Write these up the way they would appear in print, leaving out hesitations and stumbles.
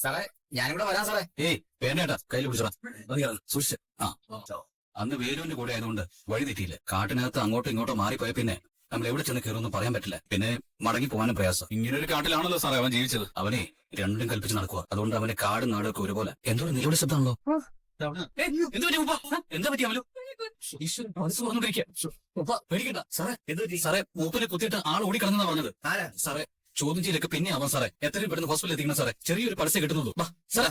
സാറേ ഞാനിവിടെ വരാം സാറേ. ഏയ് പേനേട്ടാ കയ്യിൽ പിടിച്ചോടാ. സൂക്ഷിച്ച്. അന്ന് വേലുവിന്റെ കൂടെ ആയതുകൊണ്ട് വഴി തെറ്റിയില്ല. കാട്ടിനകത്ത് അങ്ങോട്ടും ഇങ്ങോട്ടും മാറിപ്പോയ പിന്നെ നമ്മൾ എവിടെ ചെന്ന് കയറുമെന്ന് പറയാൻ പറ്റില്ല. പിന്നെ മടങ്ങി പോകാനും പ്രയാസം. ഇങ്ങനെ ഒരു കാട്ടിലാണല്ലോ സാറേ അവൻ ജീവിച്ചത്. അവനെ രണ്ടും കൽപ്പിച്ച് നടക്കുക. അതുകൊണ്ട് അവന്റെ കാടും നാടൊക്കെ ഒരുപോലെ. എന്തോ നിലവിളി ശബ്ദമാണല്ലോ. എന്താ പറ്റി അവലു? പേടിക്കണ്ട സാറേ. സാറേ മൂപ്പിനെ കുത്തിയിട്ട് ആൾ ഓടിക്കളഞ്ഞാ പറഞ്ഞത്. സാറേ ചോദ്യം ചെയ്യലൊക്കെ പിന്നെ ആവാം സാറേ. എത്രയും പെട്ടെന്ന് ഹോസ്പിറ്റലിൽ എത്തിക്കണം സാറേ. ചെറിയൊരു പരസ്യം കിട്ടുന്നുള്ളൂ. സാറേ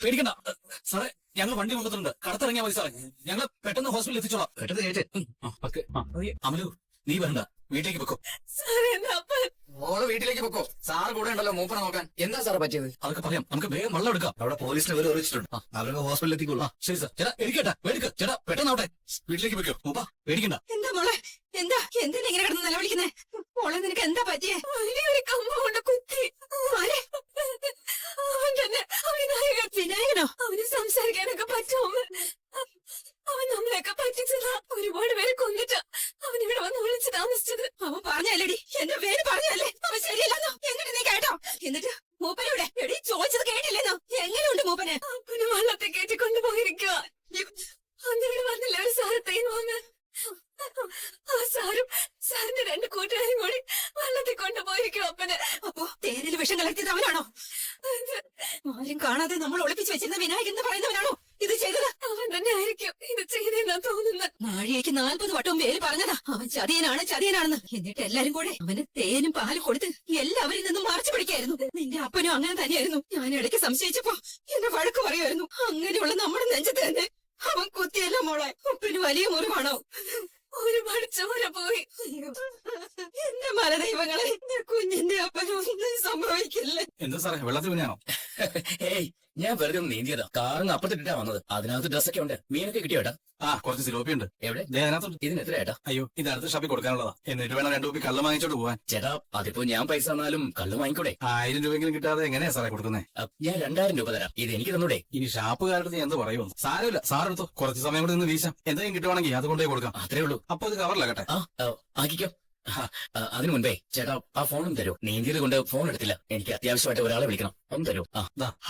പേടിക്കണ്ട സാറേ. ഞങ്ങൾ വണ്ടി കൊണ്ടുവന്നിട്ടുണ്ട്. കടത്തിറങ്ങിയാൽ മതി സാറേ. ഞങ്ങൾ പെട്ടെന്ന് ഹോസ്പിറ്റലിൽ എത്തിച്ചോളാം. അമലു നീ വരണ്ട, വീട്ടിലേക്ക് വെക്കോ. മോള് വീട്ടിലേക്ക് പൊക്കോ. സാറ് കൂടെ ഉണ്ടല്ലോ മൂപ്പനെ നോക്കാൻ. എന്താ സാറേ പറ്റിയത്? അതൊക്കെ പറയാം. നമുക്ക് വേഗം വെള്ളം എടുക്കാം. അവിടെ പോലീസിനെ വിവരം അറിയിച്ചിട്ടുണ്ട്. അവരൊക്കെ ഹോസ്പിറ്റലിൽ എത്തിക്കൊള്ളാം. ശരി സാർ. ചേട്ടാ എടുക്കട്ടെ, എടുക്ക ചേട്ടാ, പെട്ടെന്നാവട്ടെ. വീട്ടിലേക്ക് വെക്കോ. മൂപ്പ പേടിക്കണ്ട. എന്താ മോളെ, എന്താ എന്തിനാ ഇങ്ങനെ കിടന്ന് നിലവിളിക്കുന്നേ? മോളെ നിനക്ക് എന്താ പറ്റിയേ? ഒരു കമ്പ കൊണ്ട് കുത്തി. അവൻ തന്നെ വിനായകനോ? അവന് സംസാരിക്കാനൊക്കെ പറ്റുമോ? അവൻ നമ്മളെയൊക്കെ പറ്റിച്ചതാ. ഒരുപാട് പേരെ കൊന്നിട്ടാ അവൻ ഇവിടെ വന്ന് വിളിച്ച് താമസിച്ചത്. അവൻ പറഞ്ഞല്ലേടി, എന്റെ പേര് പറഞ്ഞല്ലേ അവൻ ശരിയല്ലെന്നോ? എന്നിട്ട് നീ കേട്ടോ? എന്നിട്ട് മൂപ്പനൂടെ എടി ചോദിച്ചത് കേട്ടില്ലെന്നോ? എങ്ങനെയുണ്ട് മൂപ്പന്? അവന് വള്ളത്തെ കയറ്റി കൊണ്ടുപോയിരിക്കുക. അന്നിവിടെ വന്നില്ല ഒരു സാറത്തേന്ന് വന്ന്. ആ സാറിന്റെ രണ്ട് കൂട്ടുകാരും കൂടി വള്ളത്തിൽ കൊണ്ടുപോയിരിക്കും അപ്പന്. അപ്പോ തേനിൽ വിഷം കലർത്തിയത് അവനാണോ? ആരും കാണാതെ നമ്മൾ ഒളിപ്പിച്ചു വെച്ചിരുന്ന വിനായകൻ എന്ന് പറയുന്നവനാണോ ഇത് ചെയ്തത്? അവൻ തന്നെ ആയിരിക്കും ഇത് ചെയ്തെന്നാ തോന്നുന്നത്. നാഴികയ്ക്ക് 40 വട്ടവും പേര് പറഞ്ഞതാ അവൻ ചതിയനാണെന്ന്. എന്നിട്ട് എല്ലാരും കൂടെ അവന് തേനും പാലും കൊടുത്ത് എല്ലാവരിൽ നിന്നും മറച്ചു പിടിക്കായിരുന്നു. നിന്റെ അപ്പനും അങ്ങനെ തന്നെയായിരുന്നു. ഞാൻ ഇടയ്ക്ക് സംശയിച്ചപ്പോ എന്നെ വഴക്ക് പറയുമായിരുന്നു. അങ്ങനെയുള്ള നമ്മുടെ നെഞ്ചത്ത് തന്നെ അവൻ കുത്തിയല്ല മോളെ. ഉപ്പിന് വലിയ മുറിവാണോ? ഒരുപാട് ചോര പോയി. എന്റെ മലദൈവങ്ങളെ, കുഞ്ഞിന്റെ അപ്പനൊന്നും സംഭവിക്കില്ലേ? എന്താ സാറേ വെള്ളത്തിൽ വീണാണോ? ഏയ് ഞാൻ വെറുതെ ഒന്ന് നീന്തിയതാ. കാറിന് അപ്പത്തിട്ടാ വന്നത്. അതിനകത്ത് ഡ്രസ്സൊക്കെ ഉണ്ട്. മീനൊക്കെ കിട്ടിയോട്ടാ? കുറച്ച് സിലോപ്പി ഉണ്ട്. എവിടെ? അതിനകത്തുണ്ട്. ഇതിന് എത്ര ഏട്ടാ? അയ്യോ ഇത് അടുത്ത ഷാപ്പിൽ കൊടുക്കാനുള്ളതാ. എന്നിട്ട് വേണം 2 കുപ്പി കള്ളം വാങ്ങിച്ചോട്ട് പോവാൻ. ചേട്ടാ അതിപ്പോ ഞാൻ പൈസ തന്നാലും കള്ളു വാങ്ങിക്കൂടെ? 1000 രൂപയെങ്കിലും കിട്ടാതെ എങ്ങനെയാ സാറേ കൊടുക്കുന്നേ? ഞാൻ 2000 രൂപ തരാം. ഇത് എനിക്ക് തന്നൂടെ? ഇനി ഷാപ്പുകാരുടെ നീ എന്ത് പറയുമോ? സാരമില്ല, സാറെടുത്തോ. കുറച്ച് സമയം കൂടെ നിന്ന് വീശാം. എന്തെങ്കിലും കിട്ടുവാണെങ്കിൽ അത് കൊണ്ടേ കൊടുക്കാം. അത്രേ ഉള്ളൂ. അപ്പൊ ഇത് കവറിലാകട്ടെ. ആക്കിക്കോ. അതിനു മുൻപേ ചേട്ടാ ആ ഫോണും തരൂ. നീന്തിയത് കൊണ്ട് ഫോൺ എടുത്തില്ല. എനിക്ക് അത്യാവശ്യമായിട്ട് ഒരാളെ വിളിക്കണം. ഒന്ന് തരൂ.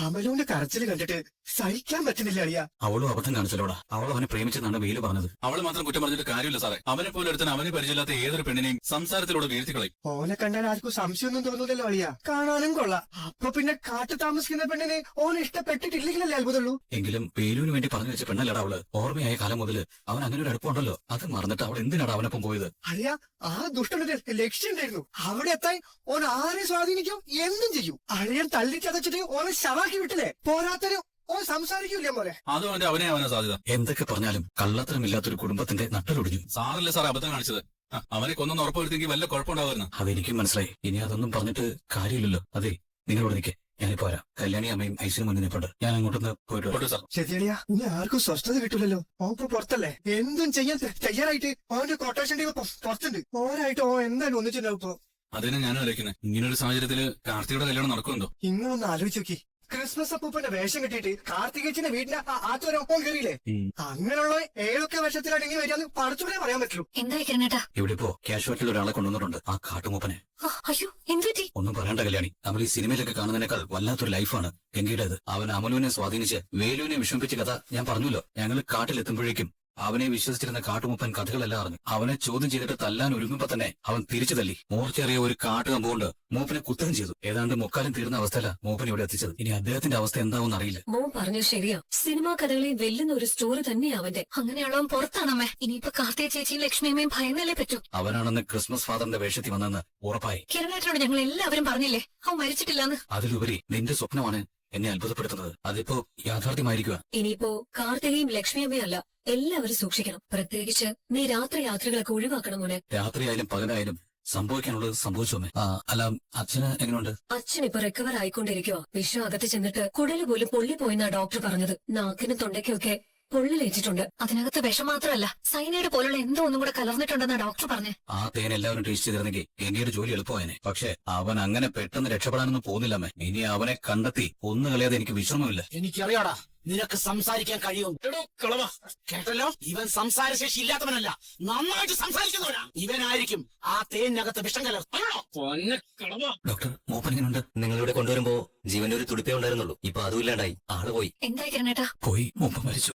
അമലുവിന്റെ കരച്ചിൽ കണ്ടിട്ട് സഹിക്കാൻ പറ്റുന്നില്ല അളിയ. അവളും അബദ്ധം കാണിച്ചല്ലോടാ. അവൾ അവനെ പ്രേമിച്ചെന്നാണ് വെയില് പറഞ്ഞത്. അവള് മാത്രം കുറ്റം പറഞ്ഞിട്ട് കാര്യമില്ല സാറേ. അവനെ പോലെ ഒരുത്തൻ അവനെ പരിചയമില്ലാത്ത ഏതൊരു പെണ്ണിനെയും സംസാരത്തിലൂടെ വീഴ്ത്തിക്കളയും. ഓനെ കണ്ടാൽ ആർക്കും സംശയമൊന്നും തോന്നുന്നില്ലല്ലോ അളിയ. കാണാനും കൊള്ളാം. അപ്പൊ പിന്നെ കാട്ടു താമസിക്കുന്ന പെണ്ണിനെ ഓനെ ഇഷ്ടപ്പെട്ടിട്ടില്ലെങ്കിലല്ലേ അത്ഭുതമുള്ളൂ. എങ്കിലും വേലുവിന് വേണ്ടി പറഞ്ഞു വെച്ച പെണ്ണല്ലടാ അവള്. ഓർമ്മയായ കാലം മുതൽ അവൻ അങ്ങനെ ഒരു അടുപ്പമുണ്ടല്ലോ. അത് മറന്നിട്ട് അവൾ എന്തിനാണ് അവനൊപ്പം പോയത്? അളിയ ആ ദുഷ്ടന്റെ ലക്ഷ്യം ഉണ്ടായിരുന്നു. അവിടെ എത്താൻ ഓൻ ആരെ സ്വാധീനിക്കും, എന്തും ചെയ്യും. അളിയൻ തള്ളിച്ചതച്ചിട്ട് ഓനെ ശവാക്കി വിട്ടില്ലേ? പോരാത്തന് ഓൻ സംസാരിക്കൂല്ലേ മോനെ? അതുകൊണ്ട് അവനെ സാധ്യത. എന്തൊക്കെ പറഞ്ഞാലും കള്ളത്തരമില്ലാത്തൊരു കുടുംബത്തിന്റെ നട്ടലൊടിഞ്ഞു. സാറല്ലേ സാറേ അബദ്ധം കാണിച്ചത്? അവനെ കൊന്നൊന്ന് ഉറപ്പുവരുത്തെങ്കിൽ വല്ല കുഴപ്പമുണ്ടാവുമായിരുന്നു. അതെനിക്കും മനസ്സിലായി. ഇനി അതൊന്നും പറഞ്ഞിട്ട് കാര്യമില്ലല്ലോ. അതെ നിങ്ങളോട് നിൽക്കേ, ഞാനിപ്പോ വരാം. കല്യാണി അമ്മയും ഐസിനും മുന്നിൽ നിൽപ്പുണ്ട്. ഞാൻ അങ്ങോട്ടൊന്ന് പോയിട്ട് സാർ. ശരിയളിയ, ഇനി ആർക്കും സ്വസ്ഥത കിട്ടില്ലല്ലോ. ഓൻ ഇപ്പൊ പുറത്തല്ലേ, എന്തും ചെയ്യാൻ തയ്യാറായിട്ട് ഓന്റെ കൊട്ടേഷൻ ടീം പുറത്തുണ്ട്. ഓരായിട്ട് ഓൻ എന്തായാലും ഒന്നിച്ചിട്ടുണ്ടാവും. ഇപ്പൊ അതിനെ ഞാൻ ആലോചിക്കുന്നത്. ഇങ്ങനൊരു സാഹചര്യത്തില് കാർത്തികയുടെ കല്യാണം നടക്കുന്നുണ്ടോ? ഇങ്ങനൊന്ന് ആലോചിച്ച് നോക്കി. ക്രിസ്മസ് അപ്പൂപ്പന്റെ വേഷം കെട്ടിയിട്ട് കാർത്തികേച്ചിന്റെ വീടിന്റെ ആത്തോരെ ഒപ്പം കയറിയില്ലേ? അങ്ങനെയുള്ള ഏതൊക്കെ വർഷത്തിലാണ് ഇങ്ങനെ വരികയെന്ന് പഠിച്ചോടെ പറയാൻ പറ്റുള്ളൂ. എന്താ ഇവിടെ ഇപ്പോ കാഷ്വാലിറ്റിയിൽ ഒരാളെ കൊണ്ടുവന്നിട്ടുണ്ട്. ആ കാട്ടുമൂപ്പനെ. അയ്യോ എന്തുപറ്റി? ഒന്നും പറയണ്ട കല്യാണി. നമ്മൾ ഈ സിനിമയിലൊക്കെ കാണുന്നതിനേക്കാൾ വല്ലാത്തൊരു ലൈഫാണ് ഗംഗയുടേത്. അവൻ അമലുവിനെ സ്വാധീനിച്ച് വേലുവിനെ വിഷമിപ്പിച്ച കഥ ഞാൻ പറഞ്ഞല്ലോ. ഞങ്ങൾ കാട്ടിലെത്തുമ്പോഴേക്കും അവനെ വിശ്വസിച്ചിരുന്ന കാട്ടുമുപ്പൻ കഥകളെല്ലാം അറിഞ്ഞു. അവനെ ചോദ്യം ചെയ്തിട്ട് തല്ലാൻ ഒരുങ്ങുമ്പോ തന്നെ അവൻ തിരിച്ചു തല്ലി. മൂർച്ചയേറിയ ഒരു കാട്ടുകമ്പുകൊണ്ട് മൂപ്പനെ കുത്തകം ചെയ്തു. ഏതാണ്ട് മുക്കാലം തീർന്ന അവസ്ഥയില മൂപ്പൻ ഇവിടെ എത്തിച്ചത്. ഇനി അദ്ദേഹത്തിന്റെ അവസ്ഥ എന്താവും അറിയില്ല. മോൻ പറഞ്ഞു ശരിയാ. സിനിമാ കഥകളെയും വെല്ലുന്ന ഒരു സ്റ്റോറി തന്നെയാ അവന്റെ. അങ്ങനെയാണോ അവൻ പുറത്താണമ്മേ? ഇനിയിപ്പോ കാർത്തിക ചേച്ചിയും ലക്ഷ്മിയമ്മയും ഭയന്നല്ലേ പറ്റൂ. അവനാണെന്ന് ക്രിസ്മസ് ഫാദറിന്റെ വേഷത്തിൽ വന്നെന്ന് ഉറപ്പായി. കിരണേട്ടനോട് ഞങ്ങൾ എല്ലാവരും പറഞ്ഞില്ലേ അവൻ മരിച്ചിട്ടില്ലാന്ന്. അതിലുപരി നിന്റെ സ്വപ്നമാണ് എന്നെ അത്ഭുതപ്പെടുത്തുന്നത്. അതിപ്പോ യാഥാർത്ഥ്യമായിരിക്കുക. ഇനിയിപ്പോ കാർത്തികയും ലക്ഷ്മിയമ്മയും അല്ല, എല്ലാവരും സൂക്ഷിക്കണം. പ്രത്യേകിച്ച് നീ രാത്രി യാത്രകളൊക്കെ ഒഴിവാക്കണം മോനെ. രാത്രിയായാലും പകലായാലും സംഭവിക്കാനുള്ളത് സംഭവിച്ചു. അല്ല അച്ഛന് എങ്ങനെയുണ്ട്? അച്ഛൻ ഇപ്പൊ റിക്കവർ ആയിക്കൊണ്ടിരിക്കുക. വിഷം അകത്ത് ചെന്നിട്ട് കുടല് പോലും പൊള്ളിപ്പോയെന്നാ ഡോക്ടർ പറഞ്ഞത്. നാക്കിനും തൊണ്ടയ്ക്കൊക്കെ പൊള്ളിലേറ്റിട്ടുണ്ട്. അതിനകത്ത് വിഷം മാത്രമല്ല സൈനൈഡ് പോലുള്ള എന്തോ ഒന്നും കൂടെ കലർന്നിട്ടുണ്ടെന്നാ ഡോക്ടർ പറഞ്ഞേ. ആ തേൻ എല്ലാവരും ടേസ്റ്റ് ചെയ്തിരുന്നെങ്കിൽ എന്റെ ജോലി എളുപ്പമായനെ. പക്ഷെ അവൻ അങ്ങനെ പെട്ടെന്ന് രക്ഷപ്പെടാനൊന്നും പോകുന്നില്ലമ്മേ. ഇനി അവനെ കണ്ടെത്തി ഒന്നു കളയാതെ എനിക്ക് വിശ്രമമില്ല. എനിക്കറിയാടാ നിനക്ക് സംസാരിക്കാൻ കഴിയും. കേട്ടല്ലോ, ഇവൻ സംസാരശേഷി ഇല്ലാത്തവനല്ല, നന്നായിട്ട് സംസാരിക്കുന്നവനാ. ഇവനായിരിക്കും ആ തേനകത്ത് വിഷം കലർത്തും. ഡോക്ടർ മൂപ്പൻ എങ്ങനെയുണ്ട്? നിങ്ങളിവിടെ കൊണ്ടുവരുമ്പോ ജീവന്റെ ഒരു തുടിപ്പേ ഉണ്ടായിരുന്നുള്ളൂ. ഇപ്പൊ അതും ഇല്ലാണ്ടായി. ആള് പോയി. എന്തായി കിരണേട്ടാ? പോയി മുമ്പ് മരിച്ചു.